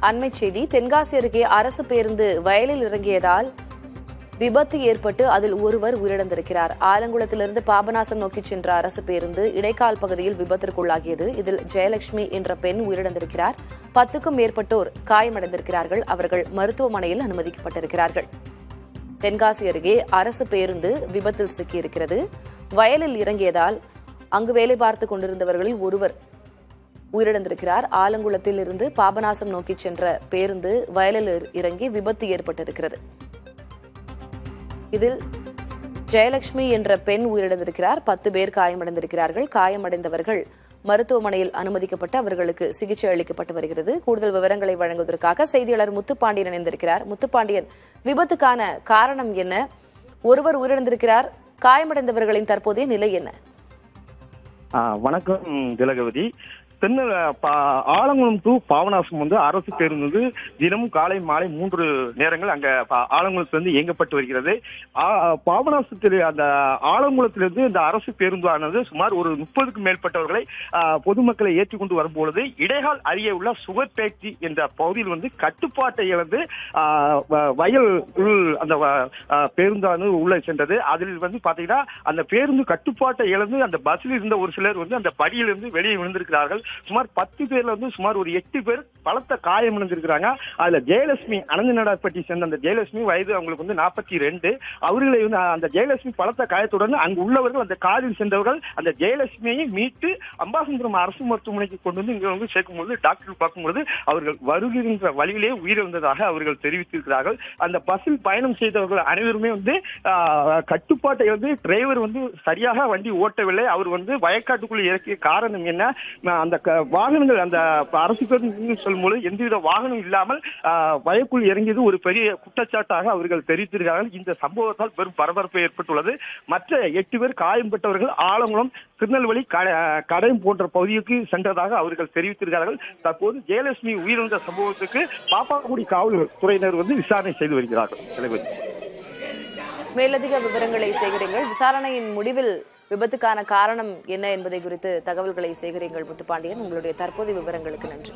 அண்மை செய்தி. தென்காசி அருகே அரசு பேருந்து வயலில் இறங்கியதால் விபத்து ஏற்பட்டு அதில் ஒருவர் உயிரிழந்திருக்கிறார். ஆலங்குளத்திலிருந்து பாபநாசம் நோக்கி சென்ற அரசு பேருந்து இடைக்கால் பகுதியில் விபத்திற்குள்ளாகியது. இதில் ஜெயலட்சுமி என்ற பெண் உயிரிழந்திருக்கிறார். 10க்கும் மேற்பட்டோர் காயமடைந்திருக்கிறார்கள். அவர்கள் மருத்துவமனையில் அனுமதிக்கப்பட்டிருக்கிறார்கள். தென்காசி அருகே அரசு பேருந்து விபத்தில் சிக்கியிருக்கிறது. வயலில் இறங்கியதால் அங்கு வேலை பார்த்துக் கொண்டிருந்தவர்களில் ஒருவர் உயிரிழந்திருக்கிறார். ஆலங்குளத்தில் இருந்து பாபநாசம் நோக்கி சென்ற பேருந்து வயலில் இறங்கி விபத்து ஏற்பட்டிருக்கிறது. இதில் ஜெயலட்சுமி என்ற பெண் உயிரிழந்திருக்கிறார். 10 பேர் காயமடைந்திருக்கிறார்கள். காயமடைந்தவர்கள் மருத்துவமனையில் அனுமதிக்கப்பட்டு அவர்களுக்கு சிகிச்சை அளிக்கப்பட்டு வருகிறது. கூடுதல் விவரங்களை வழங்குவதற்காக செய்தியாளர் முத்துப்பாண்டியன் இணைந்திருக்கிறார். முத்துப்பாண்டியன், விபத்துக்கான காரணம் என்ன? ஒருவர் உயிரிழந்திருக்கிறார். காயமடைந்தவர்களின் தற்போதைய நிலை என்ன? வணக்கம் திலகவதி. ஆலங்குளம் டு பாபநாசம் அரசு பேருந்து தினமும் காலை மாலை 3 நேரங்கள் அங்க ஆலங்குளத்திலிருந்து இயங்கப்பட்டு வருகிறது. பாபநாசத்தில் அந்த ஆலங்குளத்திலிருந்து இந்த அரசு பேருந்தானது சுமார் ஒரு 30க்கும் மேற்பட்டவர்களை பொதுமக்களை ஏற்றிக்கொண்டு வரும்பொழுது இடைகால் அருகே உள்ள சுகர் ஃபேக்டரி என்ற பகுதியில் கட்டுப்பாட்டை இழந்து வயல் அந்த பேருந்தானது உள்ள சென்றது. அதில் பாத்தீங்கன்னா அந்த பேருந்து கட்டுப்பாட்டை இழந்து அந்த பஸ்ஸில் இருந்த ஒரு சிலர் அந்த படியிலிருந்து வெளியே விழுந்திருக்கிறார்கள். சுமார் 10 பேர்ல சுமார் ஒரு 8 பேர் பலத்த காயம் அடைஞ்சிருக்கிறாங்க. அதுல ஜெயலட்சுமி அனந்தநடார்பட்டி சேர்ந்த அந்த ஜெயலட்சுமி வயது அவங்களுக்கு 42. அவர்களை அந்த ஜெயலட்சுமி பலத்த காயத்துடன் அங்கு உள்ளவர்கள் அந்த காரில் சென்றவர்கள் அந்த ஜெயலட்சுமியை மீட்டு அம்பாசமுத்திரம் அரசு மருத்துவமனைக்கு கொண்டு இங்க சேர்க்கும்போது டாக்டர் பார்க்கும்போது அவர்கள் வருகின்ற வழியிலே உயிரிழந்ததாக அவர்கள் தெரிவித்திருக்கிறார்கள். அந்த பஸ்ஸில் பயணம் செய்தவர்கள் அனைவருமே கட்டுப்பாட்டை டிரைவர் சரியாக வண்டி ஓட்டவில்லை. அவர் வயக்காட்டுக்குள் இறக்கிய காரணம் என்ன? அந்த வாகனங்கள் அந்த அரசு பேருந்து சொல்லும்போது எந்தவித வாகனம் இல்லாமல் வயக்குள் இறங்கியது ஒரு பெரிய குற்றச்சாட்டாக அவர்கள் தெரிவித்திருக்கிறார்கள். இந்த சம்பவத்தால் பெரும் பரபரப்பு ஏற்பட்டுள்ளது. மற்ற 8 பேர் காயம்பட்டவர்கள் ஆலங்குளம், திருநெல்வேலி, கடையம் போன்ற பகுதிக்கு சென்றதாக அவர்கள் தெரிவித்திருக்கிறார்கள். தற்போது ஜெயலட்சுமி உயிரிழந்த சம்பவத்துக்கு பாப்பாக்குடி காவல்துறையினர் விசாரணை செய்து வருகிறார்கள். மேலதிக விவரங்களை சேகரிங்கள். விசாரணையின் முடிவில் விபத்துக்கான காரணம் என்ன என்பதை குறித்து தகவல்களை சேகரிங்கள் முத்துப்பாண்டியன். உங்களுடைய தற்போதைய விவரங்களுக்கு நன்றி.